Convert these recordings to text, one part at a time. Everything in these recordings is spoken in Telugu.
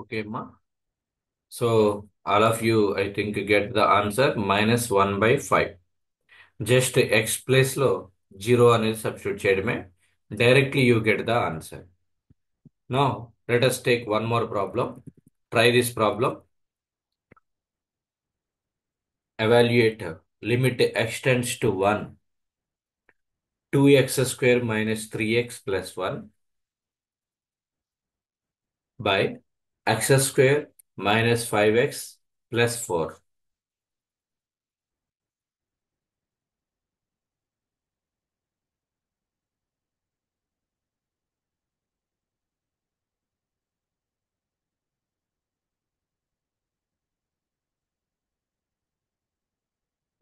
Okay, ma. So all of you, I think, get the answer minus 1 by 5. Just x place లో 0 అనేది సబ్స్టిట్యూట్ చేయడమే. Directly you get the answer. Now let us take one more problem. Try this problem. Evaluate limit x tends to 1, 2x square minus 3x plus 1 by x square minus 5x plus 4.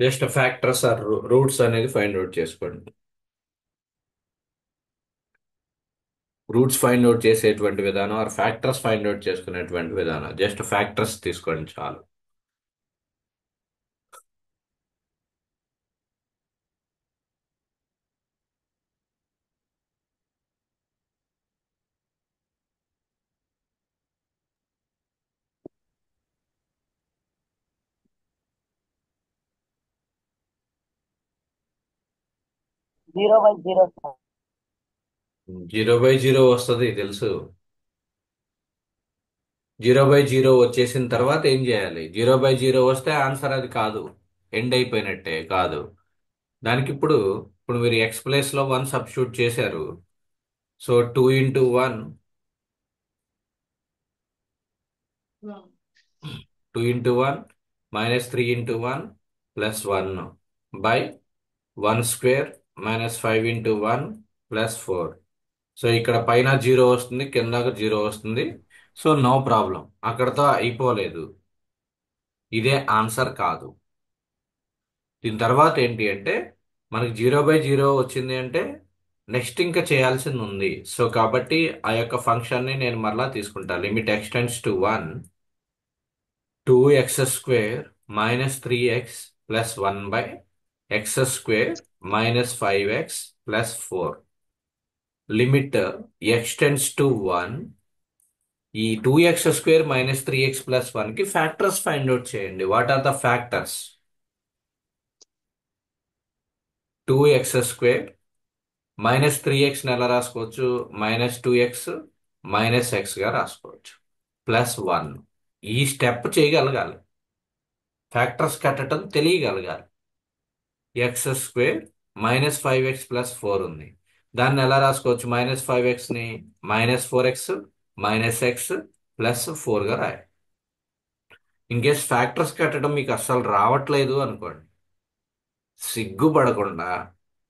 Just factors or roots అనేది ఫైండ్ అవుట్ చేసుకోండి. రూట్స్ ఫైండ్ అవుట్ చేసేటువంటి విధానం ఆర్ ఫ్యాక్టర్స్ ఫైండ్ అవుట్ చేసుకునేటువంటి విధానం. జస్ట్ ఫ్యాక్టర్స్ తీసుకోండి చాలు. Zero by zero sir. 0/0 వస్తుంది తెలుసు. 0/0 వచ్చేసిన తర్వాత ఏం చేయాలి? 0/0 వస్తే ఆన్సర్ అది కాదు, ఎండ్ అయిపోయినట్టే కాదు. దానికి ఇప్పుడు మీరు ఎక్స్ ప్లేస్ లో 1 సబ్స్టిట్యూట్ చేశారు. So 2 into 1, 2 into 1 minus 3 into 1 plus 1 by 1 square minus 5 into 1 plus 4. So ఇక్కడ పైన 0 వస్తుంది, కింద 0 వస్తుంది. సో నో ప్రాబ్లం, అక్కడతో అయిపోలేదు. ఇదే ఆన్సర్ కాదు. దీని తర్వాత ఏంటి అంటే, మనకి 0/0 వచ్చింది అంటే నెక్స్ట్ ఇంకా చేయాల్సింది ఉంది. సో కాబట్టి ఆ యొక్క ఫంక్షన్ని నేను మరలా తీసుకుంటా. Limit x tends to 1, 2x square minus 3x plus 1 by x square minus 5x plus 4. Limit x tends to 1. ఈ 2x square minus 3x plus 1 కి ఫ్యాక్టర్స్ ఫైండ్ అవుట్ చేయండి. What are the factors? 2x square minus 3x ఎలా రాసుకోవచ్చు? -2x మైనస్ x గా రాసుకోవచ్చు. ప్లస్ 1. ఈ స్టెప్ చేయగలగాలి, ఫ్యాక్టర్స్ కట్టడం తెలియగలగాలి. ఎక్స్ స్క్వేర్ -5x ప్లస్ 4 ఉంది. దాన్ని ఎలా రాసుకోవచ్చు? -5x ని -4x మైనస్ ఎక్స్ ప్లస్ 4 గా రాయాలి. ఇన్ కేస్ ఫ్యాక్టర్స్ కట్టడం మీకు అస్సలు రావట్లేదు అనుకోండి, సిగ్గుపడకుండా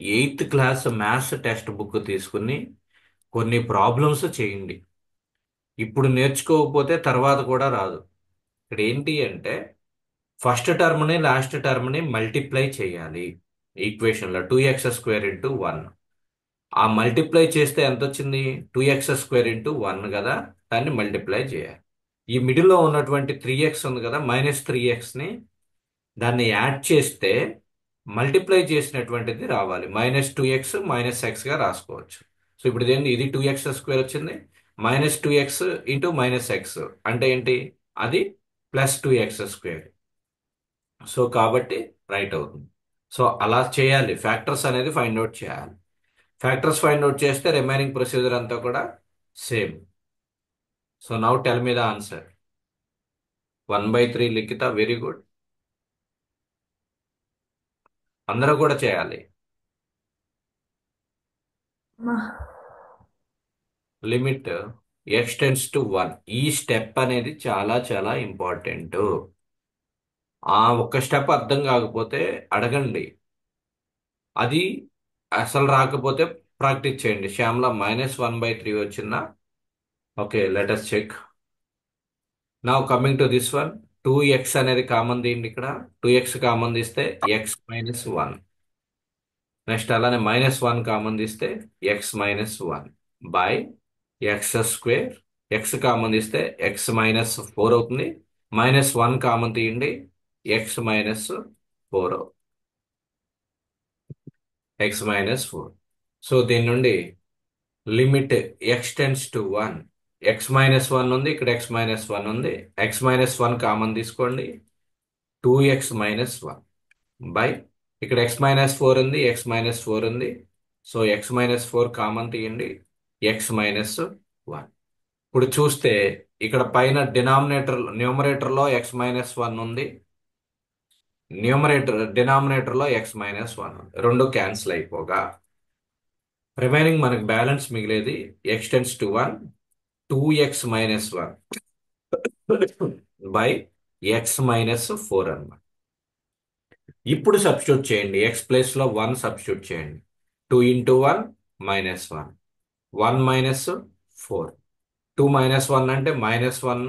8th class maths text book తీసుకుని కొన్ని ప్రాబ్లమ్స్ చేయండి. ఇప్పుడు నేర్చుకోకపోతే తర్వాత కూడా రాదు. ఇక్కడ ఏంటి అంటే, ఫస్ట్ టర్మ్ని లాస్ట్ టర్మ్ని మల్టిప్లై చేయాలి. ఈక్వేషన్లో 2x స్క్వేర్ ఇంటూ 1. ఆ మల్టిప్లై చేస్తే ఎంత వచ్చింది? 2x స్క్వేర్ ఇంటూ 1 కదా, దాన్ని మల్టిప్లై చేయాలి. ఈ మిడిల్లో ఉన్నటువంటి 3x ఉంది కదా, -3xని దాన్ని యాడ్ చేస్తే మల్టిప్లై చేసినటువంటిది రావాలి. -2x మైనస్ ఎక్స్గా రాసుకోవచ్చు. సో ఇప్పుడు ఇదేంటి? ఇది 2x స్క్వేర్ వచ్చింది, -2x ఇంటూ -x అంటే ఏంటి? అది +2x స్క్వేర్. సో కాబట్టి రైట్ అవుతుంది. సో అలా చేయాలి, ఫ్యాక్టర్స్ అనేది ఫైండ్ అవుట్ చేయాలి. ఫ్యాక్టర్స్ ఫైండ్ అవుట్ చేస్తే రిమైనింగ్ ప్రొసీజర్ అంతా కూడా same. So now tell me the answer. 1/3 Likhita, very good. అందరూ కూడా చేయాలి. Limit x tends to 1. ఈ స్టెప్ అనేది చాలా చాలా ఇంపార్టెంట్. ఆ ఒక్క స్టెప్ అర్థం కాకపోతే అడగండి. అది అసలు రాకపోతే ప్రాక్టీస్ చేయండి. శ్యామ్ల -1/3 వచ్చిందా? Okay, let us check. Now coming to this one. 2x అనేది కామన్ తీయండి. ఇక్కడ 2x కామన్ తీస్తే x-1. నెక్స్ట్ అలానే -1 కామన్ తీస్తే x-1 by x square. X common తీస్తే x-4 అవుతుంది. -1 కామన్ తీయండి, x-4. x-4. సో దీని నుండి లిమిట్ ఎక్స్టెండ్స్ టు 1. x-1 ఉంది, ఇక్కడ x-1 ఉంది. x-1 కామన్ తీసుకోండి. 2x-1 బై, ఇక్కడ x-4 ఉంది, x-4 ఉంది. సో x-4 కామన్ తీయండి. x-1. ఇప్పుడు చూస్తే ఇక్కడ పైన న్యూమరేటర్లో x-1 ఉంది, డినామినేటర్లో x-1 ఉంది. రెండు క్యాన్సిల్ అయిపోగా రిమైనింగ్ మనకు బ్యాలెన్స్ మిగిలేది x → 1, 2x-1 బై x-4 అన్నమాట. ఇప్పుడు సబ్స్టిట్యూట్ చేయండి, x ప్లేస్ లో 1 సబ్స్టిట్యూట్ చేయండి. 2 × 1 -1, 1 - 4. 2 - 1 అంటే -1,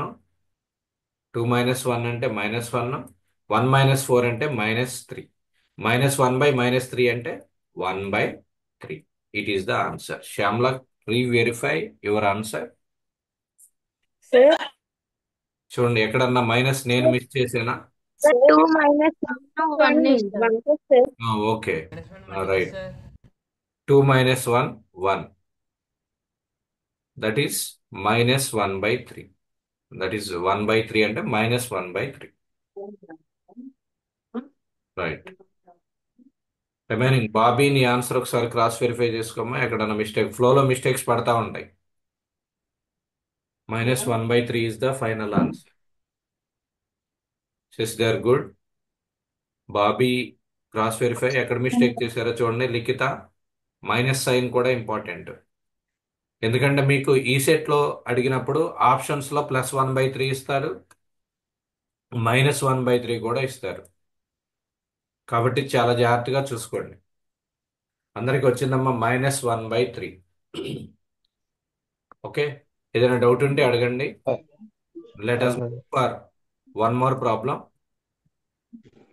2 - 1 అంటే -1, 1 - 4 అంటే -3, -1/-3 అంటే 1/3. It is the answer. Shyamala, reverify your answer. Sir చూడండి, ఎక్కడన్నా మైనస్ నేను మిస్ చేసేనా? Sir 2 - 1 sir. Okay, -1 right. Sir. 2 - 1 1, that is -1/3. That is 1/3 అంటే -1/3. రైట్. రిమైనింగ్ బాబీ, నీ ఆన్సర్ ఒకసారి క్రాస్ వెరిఫై చేసుకోమా. ఎక్కడన్నా ఫ్లోలో మిస్టేక్స్ పడతా ఉంటాయి. -1/3 is the final answer. Says they are good. Bobby, cross verify ఎక్కడ మిస్టేక్ చేశారో చూడండి. లిఖిత, మైనస్ సైన్ కూడా ఇంపార్టెంట్. ఎందుకంటే మీకు ఈ సెట్ లో అడిగినప్పుడు ఆప్షన్స్ లో +1/3 ఇస్తారు, -1/3 కూడా ఇస్తారు. కాబట్టి చాలా జాగ్రత్తగా చూసుకోండి. అందరికి వచ్చిందమ్మా -1/3. ఓకే, ఏదైనా డౌట్ ఉంటే అడగండి. లెట్ us అవును. For one more problem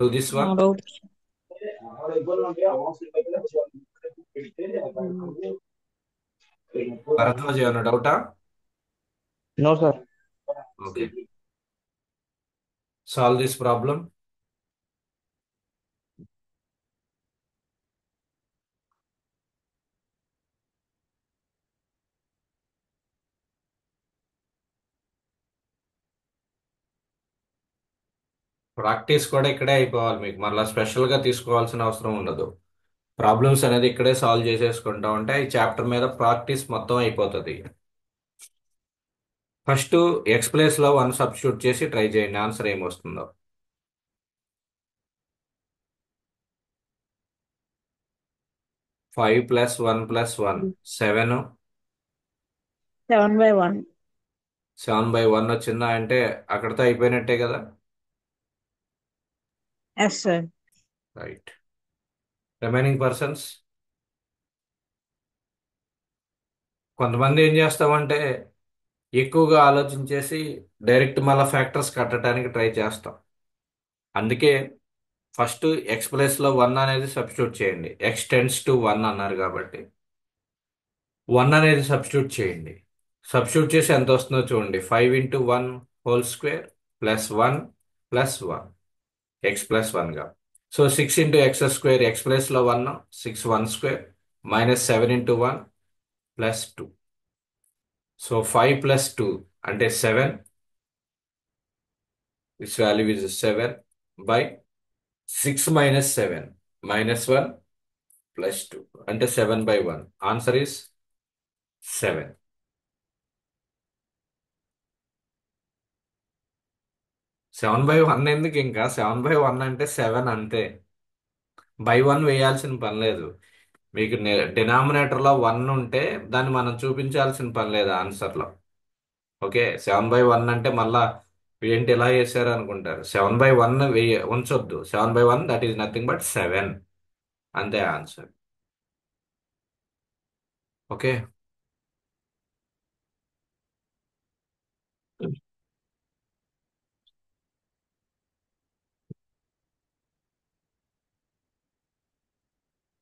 to this no one. Doubt. Bharadwaj, ఏమైనా డౌటా? No sir. Okay, solve this problem. Practice కూడా ఇక్కడే అయిపోవాలి మీకు, మరలా స్పెషల్గా తీసుకోవాల్సిన అవసరం ఉండదు. ప్రాబ్లమ్స్ అనేది ఇక్కడే సాల్వ్ చేసేసుకుంటా ఉంటే ఈ చాప్టర్ మీద ప్రాక్టీస్ మొత్తం అయిపోతుంది. ఫస్ట్ ఎక్స్ ప్లేస్ లో 1 సబ్స్టిట్యూట్ చేసి ట్రై చేయండి, ఆన్సర్ ఏమొస్తుందో. 5 + 1 + 1 7. 7/1. 7/1 వచ్చిందా అంటే అక్కడితో అయిపోయినట్టే కదా. Yes sir. Right. Remaining persons, కొంతమంది ఏం చేస్తామంటే ఎక్కువగా ఆలోచించేసి డైరెక్ట్ మళ్ళీ ఫ్యాక్టర్స్ కట్టడానికి ట్రై చేస్తాం. అందుకే ఫస్ట్ ఎక్స్ ప్లేస్ లో 1 అనేది సబ్స్టిట్యూట్ చేయండి. x → 1 అన్నారు కాబట్టి 1 అనేది సబ్స్టిట్యూట్ చేయండి. సబ్స్టిట్యూట్ చేసి ఎంత వస్తుందో చూడండి. 5 × 1² +1 +1 x+1 గా. సో 6 × x², x ప్లేస్ లో 1, 6 1² -7 × 1 +2. సో 5 + 2 అంటే 7. దిస్ వాల్యూ ఇస్ 7 బై 6 - 7 -1 +2 అంటే 7/1. Answer is 7. 7/1 ఎందుకు, ఇంకా 7/1 అంటే 7 అంతే. /1 వేయాల్సిన పని లేదు. మీకు డినామినేటర్లో 1 ఉంటే దాన్ని మనం చూపించాల్సిన పని లేదు ఆన్సర్లో. ఓకే, 7/1 అంటే మళ్ళా ఏంటి ఇలా చేశారు అనుకుంటారు. 7/1 ఉంచొద్దు. 7/1 దట్ ఈస్ నథింగ్ బట్ 7, అంతే ఆన్సర్. ఓకే,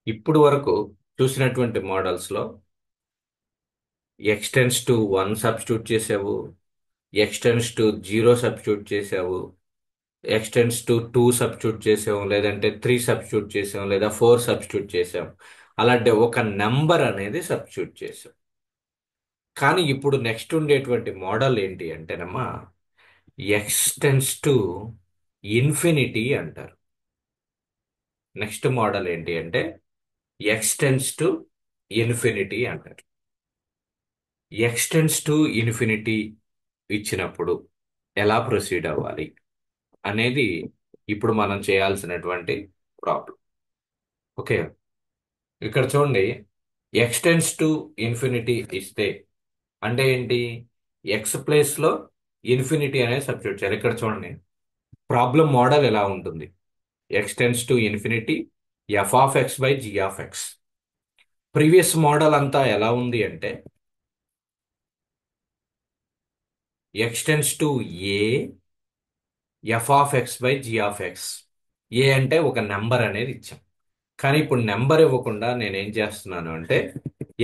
ఇప్పుడు వరకు చూసినటువంటి మోడల్స్లో x → 1 సబ్స్టిట్యూట్ చేసావు, x → 0 సబ్స్టిట్యూట్ చేసావు, x → 2 సబ్స్టిట్యూట్ చేసాం, లేదంటే 3 సబ్స్టిట్యూట్ చేసాం, లేదా 4 సబ్స్టిట్యూట్ చేసాం. అలాంటి ఒక నెంబర్ అనేది సబ్స్టిట్యూట్ చేసాం. కానీ ఇప్పుడు నెక్స్ట్ ఉండేటువంటి మోడల్ ఏంటి అంటేనమ్మా ఎక్స్ టెన్స్ టు ఇన్ఫినిటీ అంటారు. నెక్స్ట్ మోడల్ ఏంటి అంటే ఎక్స్ టెన్స్ టు ఇన్ఫినిటీ అంటారు. ఎక్స్ టెన్స్ టు ఇన్ఫినిటీ ఇచ్చినప్పుడు ఎలా ప్రొసీడ్ అవ్వాలి అనేది ఇప్పుడు మనం చేయాల్సినటువంటి ప్రాబ్లం. ఓకే, ఇక్కడ చూడండి, ఎక్స్ టెన్స్ టు ఇన్ఫినిటీ ఇస్తే అంటే ఏంటి, ఎక్స్ ప్లేస్లో ఇన్ఫినిటీ అనేది సబ్స్టిట్యూట్ చేయాలి. ఇక్కడ చూడండి, ప్రాబ్లం మోడల్ ఎలా ఉంటుంది, x tends to infinity f of x by g of x. Previous model అంతా ఎలా ఉంది అంటే x tends to a f of x by g of x. A అంటే ఒక నెంబర్ అనేది ఇచ్చాం, కానీ ఇప్పుడు నెంబర్ ఇవ్వకుండా నేను ఏం చేస్తున్నాను అంటే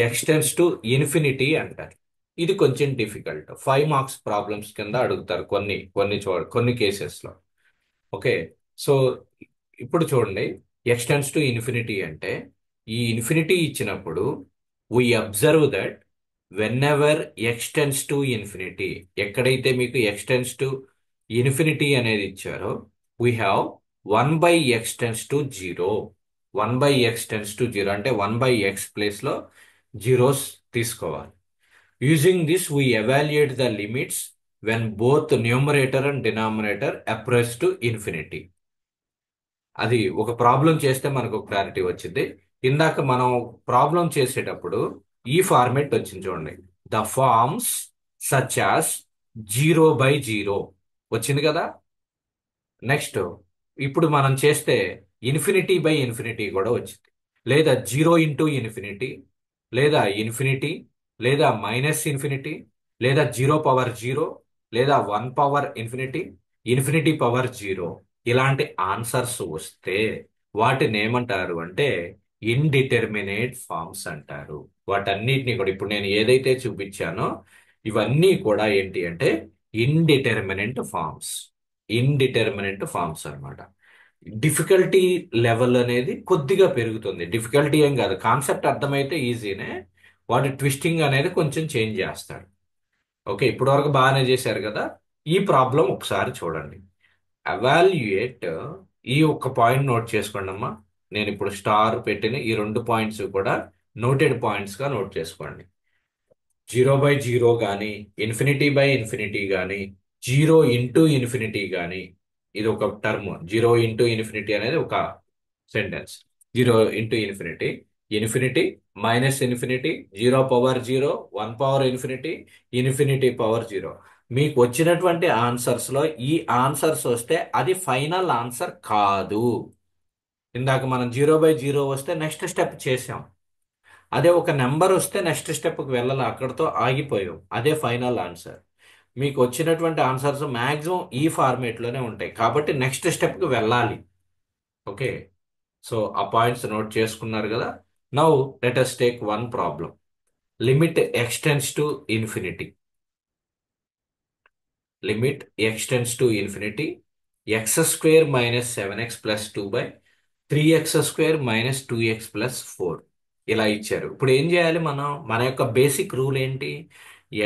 ఎక్స్ టెన్స్ టు ఇన్ఫినిటీ అంటారు. ఇది కొంచెం డిఫికల్ట్, 5 మార్క్స్ ప్రాబ్లమ్స్ కింద అడుగుతారు కొన్ని కొన్ని కొన్ని కేసెస్లో. ఓకే, సో ఇప్పుడు చూడండి, ఎక్స్ టెన్స్ టు ఇన్ఫినిటీ అంటే ఈ ఇన్ఫినిటీ ఇచ్చినప్పుడు we observe that when ever X tends to infinity, ఎక్కడైతే మీకు ఎక్స్ టెన్స్ టు ఇన్ఫినిటీ అనేది ఇచ్చారో we have 1/x tends to 0. 1/x tends to 0 అంటే 1/x ప్లేస్లో జీరోస్ తీసుకోవాలి. Using this we evaluate the limits when both numerator and denominator approach to infinity. అది ఒక ప్రాబ్లం చేస్తే మనకు క్లారిటీ వచ్చింది. ఇందాక మనం ప్రాబ్లం చేసేటప్పుడు ఈ ఫార్మేట్ వచ్చింది చూడండి, ద ఫార్మ్స్ సచ్ యాస్ 0/0 వచ్చింది కదా. నెక్స్ట్ ఇప్పుడు మనం చేస్తే ఇన్ఫినిటీ బై ఇన్ఫినిటీ కూడా వచ్చింది, లేదా 0 ఇంటూ ఇన్ఫినిటీ, లేదా ఇన్ఫినిటీ, లేదా మైనస్ ఇన్ఫినిటీ, లేదా 0/0, లేదా 1/ఇన్ఫినిటీ, ఇన్ఫినిటీ/0. ఇలాంటి ఆన్సర్స్ వస్తే వాటిని ఏమంటారు అంటే ఇండిటెర్మినేట్ ఫార్మ్స్ అంటారు. వాటన్నిటిని కూడా ఇప్పుడు నేను ఏదైతే చూపించానో ఇవన్నీ కూడా ఏంటి అంటే ఇండిటెర్మినెంట్ ఫార్మ్స్. ఇండిటెర్మినెంట్ ఫార్మ్స్ అన్నమాట. డిఫికల్టీ లెవెల్ అనేది కొద్దిగా పెరుగుతుంది, డిఫికల్టీ ఏం కాదు, కాన్సెప్ట్ అర్థమైతే ఈజీనే, వాటి ట్విస్టింగ్ అనేది కొంచెం చేంజ్ చేస్తాడు. ఓకే, ఇప్పటి వరకు బాగానే చేశారు కదా. ఈ ప్రాబ్లం ఒకసారి చూడండి, ఎవాల్యుయేట్. ఈ ఒక్క పాయింట్ నోట్ చేసుకోండి అమ్మా, నేను ఇప్పుడు స్టార్ పెట్టిన ఈ 2 పాయింట్స్ కూడా నోటెడ్ పాయింట్స్ గా నోట్ చేసుకోండి. 0/0 కానీ ఇన్ఫినిటీ/ఇన్ఫినిటీ కానీ 0 ఇంటూ ఇన్ఫినిటీ కానీ, ఇది ఒక టర్మ్. 0 ఇంటూ ఇన్ఫినిటీ అనేది ఒక sentence. 0 into infinity, infinity, minus infinity, 0/0, 1/ఇన్ఫినిటీ, ఇన్ఫినిటీ/0. మీకు వచ్చినటువంటి ఆన్సర్స్ లో ఈ ఆన్సర్స్ వస్తే అది ఫైనల్ ఆన్సర్ కాదు. ఇందాక మనం 0/0 వస్తే నెక్స్ట్ స్టెప్ చేసాం, అదే ఒక నెంబర్ వస్తే నెక్స్ట్ స్టెప్కి వెళ్ళాలి, అక్కడతో ఆగిపోయాం, అదే ఫైనల్ ఆన్సర్. మీకు వచ్చినటువంటి ఆన్సర్స్ మ్యాక్సిమం ఈ ఫార్మేట్లోనే ఉంటాయి, కాబట్టి నెక్స్ట్ స్టెప్కి వెళ్ళాలి. ఓకే, సో ఆ పాయింట్స్ నోట్ చేసుకున్నారు కదా. Now let us take one problem. Limit X tends to infinity. Limit X tends to infinity x² - 7x + 2/3x² - 2x + 4 ఇలా ఇచ్చారు. ఇప్పుడు ఏం చేయాలి మనం, మన యొక్క బేసిక్ రూల్ ఏంటి,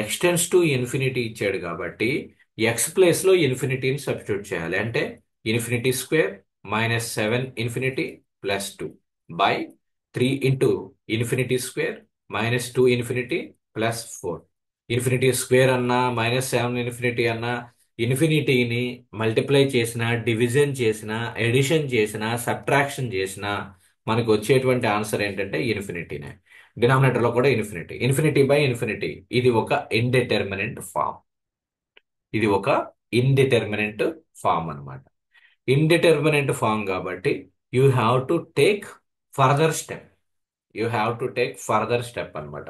ఎక్స్ టెన్స్ టు ఇన్ఫినిటీ ఇచ్చాడు కాబట్టి ఎక్స్ ప్లేస్లో ఇన్ఫినిటీని సబ్స్టిట్యూట్ చేయాలి. అంటే ఇన్ఫినిటీ² - 7 ఇన్ఫినిటీ + 2 బై 3 ఇంటూ ఇన్ఫినిటీ² - 2 ఇన్ఫినిటీ + 4. ఇన్ఫినిటీ² అన్నా -7 ఇన్ఫినిటీ అన్నా ఇన్ఫినిటీని మల్టిప్లై చేసినా, డివిజన్ చేసినా, ఎడిషన్ చేసినా, సబ్ట్రాక్షన్ చేసినా మనకు వచ్చేటువంటి ఆన్సర్ ఏంటంటే ఇన్ఫినిటీనే. డినామినేటర్లో కూడా ఇన్ఫినిటీ. ఇన్ఫినిటీ/ఇన్ఫినిటీ ఇది ఒక ఇండిటెర్మినెంట్ ఫామ్. ఇది ఒక ఇండిటెర్మినెంట్ ఫామ్ అన్నమాట. ఇండిటెర్మినెంట్ ఫామ్ కాబట్టి you have to take further step. You have to take further step అనమాట.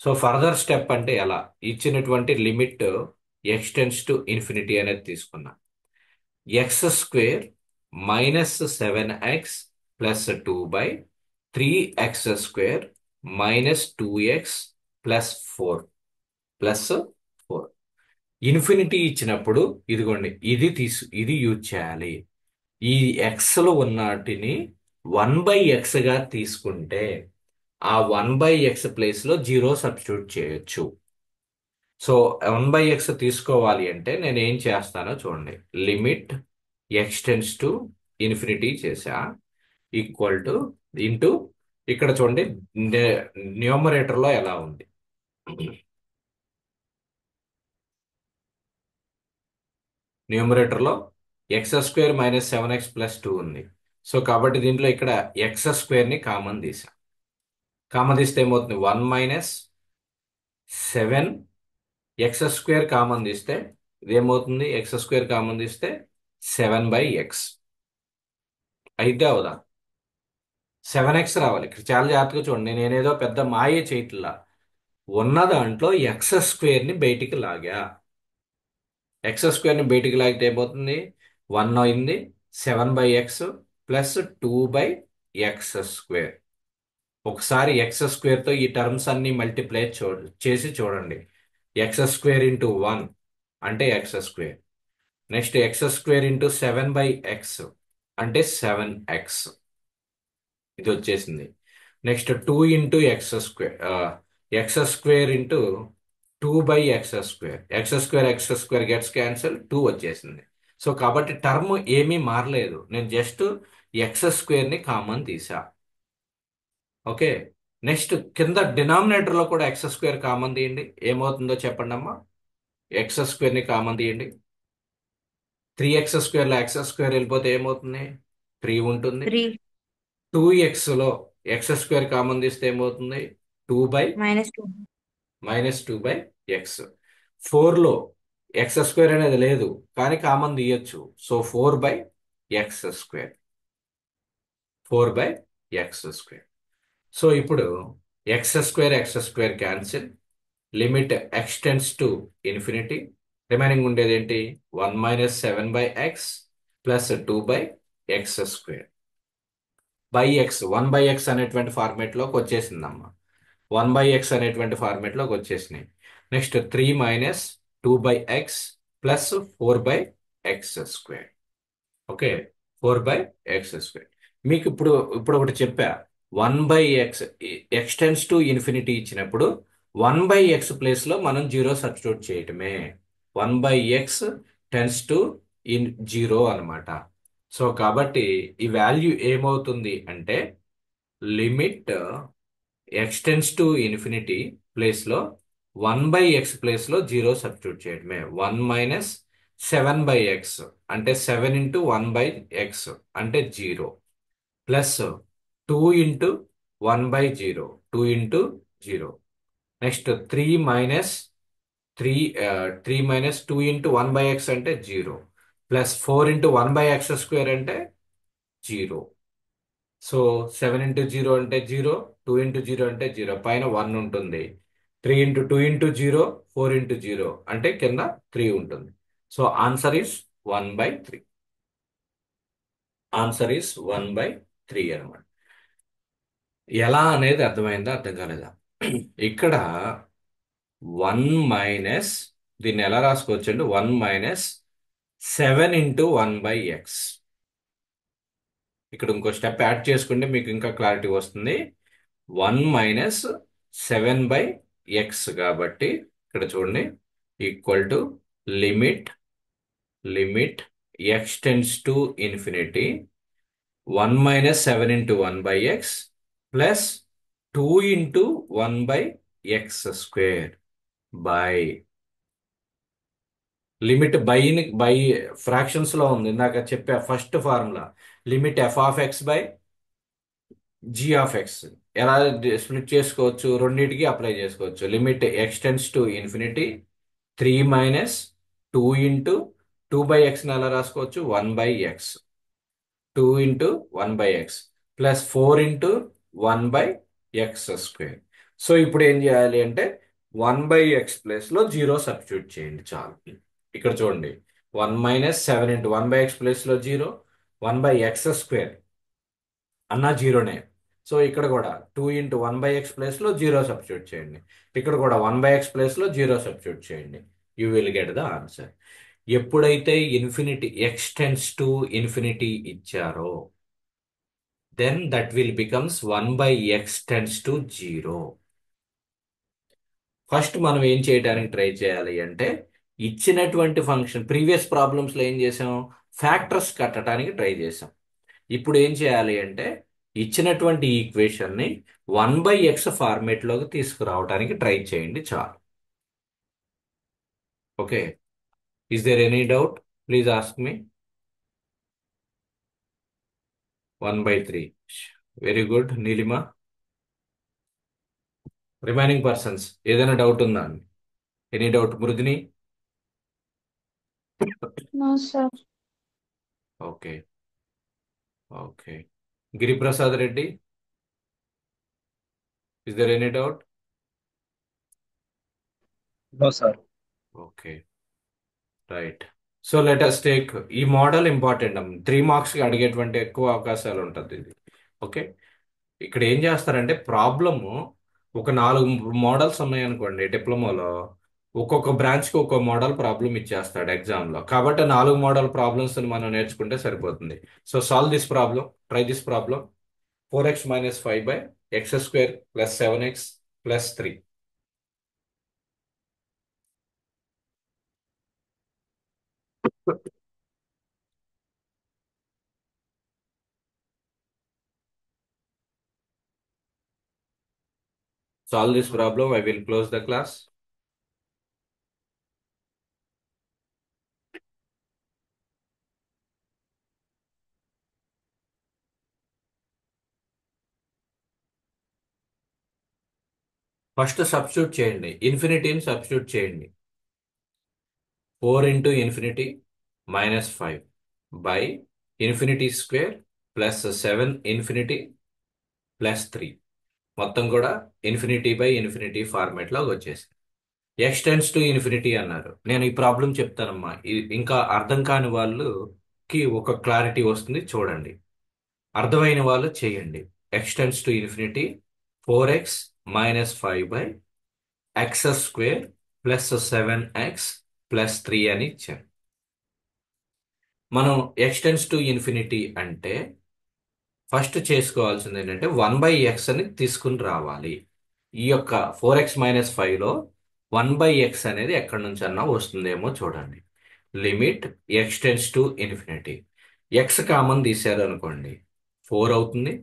సో ఫర్దర్ స్టెప్ అంటే ఎలా, ఇచ్చినటువంటి limit X tends to infinity అనేది తీసుకున్నా, x² - 7x + 2/3x² - 2x + 4 + 4. Infinity ఇచ్చినప్పుడు ఇదిగోండి, ఇది యూజ్ చేయాలి. ఈ ఎక్స్లో ఉన్నటిని 1/x గా తీసుకుంటే ఆ 1/x ప్లేస్లో 0 సబ్స్టిట్యూట్ చేయొచ్చు. సో 1/x తీసుకోవాలి అంటే నేను ఏం చేస్తానో చూడండి. Limit X tends to infinity చేసా, ఈక్వల్ టు ఇంటూ, ఇక్కడ చూడండి న్యూమరేటర్ లో ఎలా ఉంది. న్యూమరేటర్ లో ఎక్స్ స్క్వేర్ మైనస్ 7x+2 ఉంది. సో కాబట్టి దీంట్లో ఇక్కడ ఎక్స్ స్క్వేర్ ని కామన్ తీసా. కామన్ తీస్తే ఏమవుతుంది? 1 - 7 ఎక్స్ స్క్వేర్ కామన్ తీస్తే ఇదేమవుతుంది? ఎక్స్ స్క్వేర్ కామన్ తీస్తే 7/x అయితే అవుదా? 7x రావాలి. ఇక్కడ చాలా జాగ్రత్తగా చూడండి, నేనేదో పెద్ద మాయ చేయట్లా. ఉన్న దాంట్లో ఎక్స్ స్క్వేర్ ని బయటికి లాగా. ఎక్స్ స్క్వేర్ ని బయటికి లాగితే ఏమవుతుంది? 1 అయింది. 7/x plus 2/x². ఒకసారి ఎక్స్ స్క్వేర్ తో ఈ టర్మ్స్ అన్ని మల్టిప్లై చేసి చూడండి. ఎక్స్ స్క్వేర్ ఇంటూ 1 అంటే X square. Next X square into 7/x అంటే 7x. ఇది వచ్చేసింది. Next 2 into X square into 2/x². X square gets cancel, 2 వచ్చేసింది. సో కాబట్టి టర్మ్ ఏమీ మారలేదు, నేను జస్ట్ ఎక్స్ స్క్వేర్ ని కామన్ తీసా. ఓకే. నెక్స్ట్ కింద డినామినేటర్ లో కూడా ఎక్స్ స్క్వేర్ కామన్ తీయండి. ఏమవుతుందో చెప్పండి అమ్మా. ఎక్స్ స్క్వేర్ ని కామన్ తీయండి. 3x² లో ఎక్స్ స్క్వేర్ వెళ్ళిపోతే ఏమవుతుంది? 3 ఉంటుంది. 3 2x లో ఎక్స్ స్క్వేర్ కామన్ తీస్తే ఏమవుతుంది? 2 -2 మైనస్ 2/x. 4లో ఎక్స్ స్క్వేర్ అనేది లేదు కానీ కామన్ తీయచ్చు. So 4/x². 4/x². సో ఇప్పుడు X square cancel. Limit X tends to infinity. Remaining ఉండేది ఏంటి? 1 - 7/x plus 2/x². By X 1/x అనేటువంటి ఫార్మేట్ లోకి వచ్చేసిందమ్మా. 1/x అనేటువంటి ఫార్మేట్ లోకి వచ్చేసినాయి. Next 3 - 2/x plus 4/x². Okay. 4/x². మీకు ఇప్పుడు ఇప్పుడు ఒకటి చెప్పా. 1/x ఎక్స్టెన్స్ టు ఇన్ఫినిటీ ఇచ్చినప్పుడు 1/x ప్లేస్ లో మనం 0 సబ్స్టిట్యూట్ చేయటమే. 1/x టెన్స్ టు ఇన్ 0 అనమాట. సో కాబట్టి ఈ వాల్యూ ఏమవుతుంది అంటే limit x tends to infinity place లో 1/x ప్లేస్ లో 0 సబ్స్టిట్యూట్ చేయడమే. 1 - 7/x అంటే 7 ఇంటూ 1/x అంటే 0 plus 2 into 1/0 2 into 0. Next 3 - 2 into 1/x అంటే 0 ప్లస్ 4 ఇంటూ 1/x² అంటే 0. సో 7 ఇంటూ 0 అంటే 0, 2 ఇంటూ 0 అంటే 0, పైన 1 ఉంటుంది. 3 ఇంటూ 2 ఇంటూ 0, 4 ఇంటూ 0 అంటే కింద 3 ఉంటుంది. So answer is 1/3. Answer is 1/3 అనమాట. ఎలా అనేది అర్థమైందా, అర్థం కాలేదా? ఇక్కడ 1 మైనస్, దీన్ని ఎలా రాసుకోవచ్చు అంటే 1 - 7 ఇంటూ 1/x. ఇక్కడ ఇంకో స్టెప్ యాడ్ చేసుకుంటే మీకు ఇంకా క్లారిటీ వస్తుంది. 1 - 7/x కాబట్టి ఇక్కడ చూడండి, equal to limit X tends to infinity 1 - 7 into 1/x plus 2 into 1/x² by limit by fractions లో ఉంది. ఇందాక చెప్పా ఫస్ట్ ఫార్ములా, లిమిట్ f(x)by(g)(x). ఎలా స్ప్లిట్ చేసుకోవచ్చు? రెండింటికి అప్లై చేసుకోవచ్చు. Limit X tends to infinity 3 - 2 into 2/x ఎలా రాసుకోవచ్చు? 1/x. 2 into 1/x plus 4 into 1/x². So ఇప్పుడు ఏం చేయాలి అంటే 1/x ప్లేస్ లో 0 సబ్స్టిట్యూట్ చేయండి చాలు. ఇక్కడ చూడండి, 1 - 7 ఇంటూ 1/x ప్లేస్ లో 0, 1/x² అన్నా 0నే. సో ఇక్కడ కూడా 2 ఇంటూ 1/x ప్లేస్ లో 0 సబ్స్టిట్యూట్ చేయండి. ఇక్కడ కూడా 1/x ప్లేస్ లో 0 సబ్స్టిట్యూట్ చేయండి. You will get the answer. ఎప్పుడైతే infinity x tends to infinity ఇచ్చారో then that will becomes 1/x tends to 0. First మనం ఏం చేయడానికి ట్రై చేయాలి అంటే ఇచ్చినటువంటి ఫంక్షన్ ప్రీవియస్ ప్రాబ్లమ్స్లో ఏం చేసాం, ఫ్యాక్టర్స్ కట్టడానికి ట్రై చేసాం. ఇప్పుడు ఏం చేయాలి అంటే ఇచ్చినటువంటి ఈక్వేషన్ని 1/x ఫార్మేట్లోకి తీసుకురావడానికి ట్రై చేయండి చాలు. Okay, is there any doubt? Please ask me. 1/3. Very good Neelima. Remaining persons ఏదైనా డౌట్ ఉందా అండి? Any doubt Mridini? No sir. Okay, okay. Giriprasad Reddy, is there any doubt? No, sir. Okay, right. So let us take ఈ మోడల్ ఇంపార్టెంట్. 3 మార్క్స్కి అడిగేటువంటి ఎక్కువ అవకాశాలు ఉంటుంది ఇది. ఓకే, ఇక్కడ ఏం చేస్తారంటే ప్రాబ్లము ఒక 4 మోడల్స్ ఉన్నాయనుకోండి డిప్లొమాలో, ఒక్కొక్క బ్రాంచ్కి ఒక్కొక్క మోడల్ ప్రాబ్లం ఇచ్చేస్తాడు ఎగ్జామ్లో. కాబట్టి 4 మోడల్ ప్రాబ్లమ్స్ మనం నేర్చుకుంటే సరిపోతుంది. So solve this problem, try this problem. 4x - 5/x² + 7x + 3. Solve this problem. I will close the class. First substitute చేయండి, ఇన్ఫినిటీని సబ్స్టిట్యూట్ చేయండి. 4 × ∞ - 5 /∞² + 7 ∞ + 3 మొత్తం కూడా ∞/∞ ఫార్మేట్లో వచ్చేసి x →∞ అన్నారు. నేను ఈ ప్రాబ్లం చెప్తానమ్మా, ఇంకా అర్థం కాని వాళ్ళకి ఒక క్లారిటీ వస్తుంది చూడండి. అర్థమైన వాళ్ళు చేయండి. x →∞ 4x - 5/x² + 7x + 3 అని ఇచ్చాను. మనం x →∞ అంటే ఫస్ట్ చేసుకోవాల్సింది ఏంటంటే 1/x అని తీసుకుని రావాలి. ఈ యొక్క 4x - 5లో 1/x అనేది ఎక్కడి నుంచి అన్నా వస్తుందేమో చూడండి. Limit x →∞. x కామన్ తీశారు అనుకోండి 4 అవుతుంది.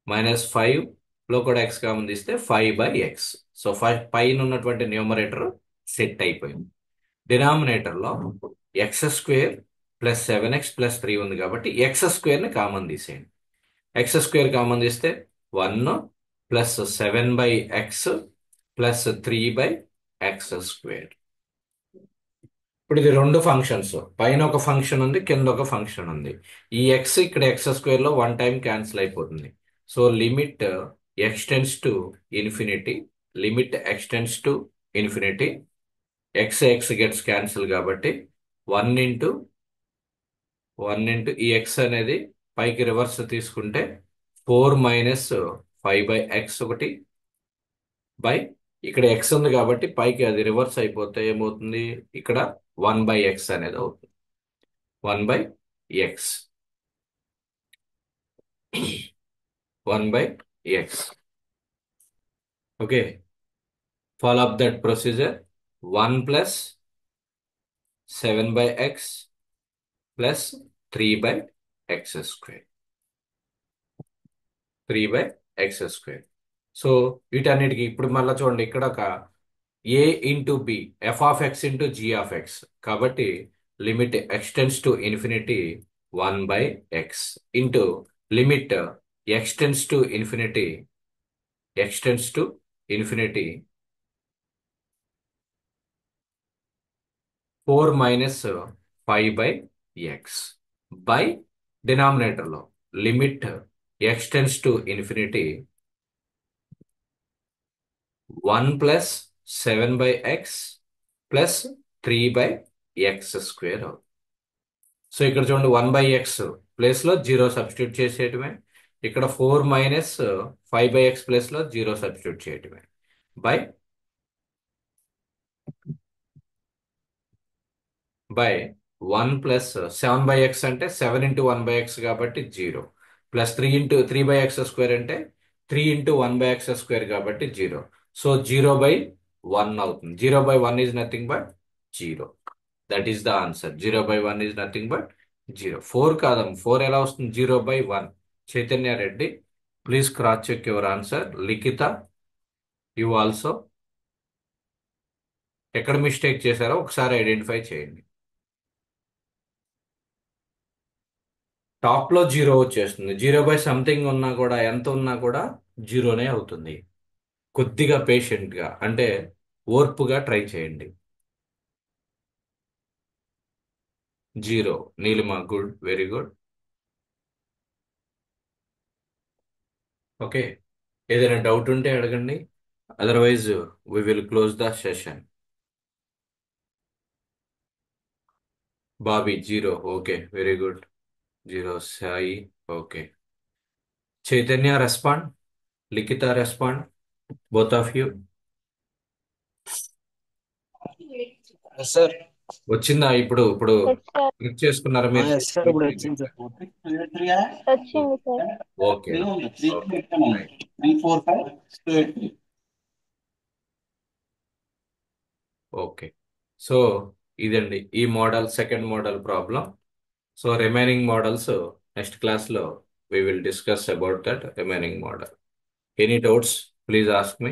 -5లో కూడా x కామన్ తీస్తే 5/x. సో పైన ఉన్నటువంటి న్యూమరేటర్ సెట్ అయిపోయింది. డినామినేటర్లో x² + 7x + 3 ఉంది కాబట్టి x² కామన్ తీసేయండి. x² కామన్ తీస్తే 1 + 7/x + 3/x². ఇప్పుడు ఇది 2 ఫంక్షన్స్, పైన ఒక ఫంక్షన్ ఉంది, కింద ఒక ఫంక్షన్ ఉంది. ఈ x ఇక్కడ x² లో 1 టైం క్యాన్సిల్ అయిపోతుంది. So limit x →∞, limit x →∞, x gets cancel కాబట్టి 1 ఈ x అనేది పైకి రివర్స్ తీసుకుంటే 4 - 5/x ఒకటి బై ఇక్కడ x ఉంది కాబట్టి పైకి అది రివర్స్ అయిపోతే ఏమవుతుంది, ఇక్కడ 1/x అనేది అవుతుంది. 1/x 1/x. Okay, follow up that procedure. 1 + 7/x + 3/x². 3/x². So వీటన్నిటికి ఇప్పుడు మళ్ళీ చూడండి, ఇక్కడ ఒక a × b f(x) × g(x). కాబట్టి limit x →∞ 1/x into limit x →∞ 4 - 5/x by డినామినేటర్లో limit x →∞ 1 + 7/x + 3/x². So ఇక్కడ చూడండి 1/x ప్లేస్లో 0 సబ్స్టిట్యూట్ చేసేయటమే. ఇక్కడ 4 - 5/x ప్లేస్లో 0 సబ్స్టిట్యూట్ చేయటమే బై 1 + 7/x అంటే 7 × 1/x కాబట్టి 0 ప్లస్ 3/x² అంటే 3 × 1/x² కాబట్టి 0. సో 0/0 1 అవుతుంది. 0/1 is nothing but 0. That is the answer. 0/1 is nothing but 0. 4 కాదమ్మ, 4 ఎలా వస్తుంది? 0/1. Chaitanya Reddy, please cross check your answer. Likhita, you also. ఎక్కడ మిస్టేక్ చేశారో ఒకసారి ఐడెంటిఫై చేయండి. టాప్ లో 0 వచ్చేస్తుంది. 0/సంథింగ్ ఉన్నా కూడా, ఎంత ఉన్నా కూడా 0నే అవుతుంది. కొద్దిగా పేషెంట్ గా, అంటే ఓర్పుగా ట్రై చేయండి. 0. Neelima, good, very good. Okay, ఏదైనా డౌట్ ఉంటే అడగండి, otherwise we will close the session. Bobby 0, okay, very good. 0. Sai, okay. Chaitanya respond, Likhita respond, both of you. Sir. వచ్చిందా? ఇప్పుడు ఇప్పుడు ఎస్ సార్. క్లిక్ చేసుకున్నారా మీరు? ఎస్ సార్, ఇప్పుడు వచ్చింది సార్. వచ్చింది sir. Okay, okay, right. Okay, so ఇదండి ఈ model, second model problem. So remaining models next క్లాస్లో we will discuss about that remaining model. Any doubts? Please ask me.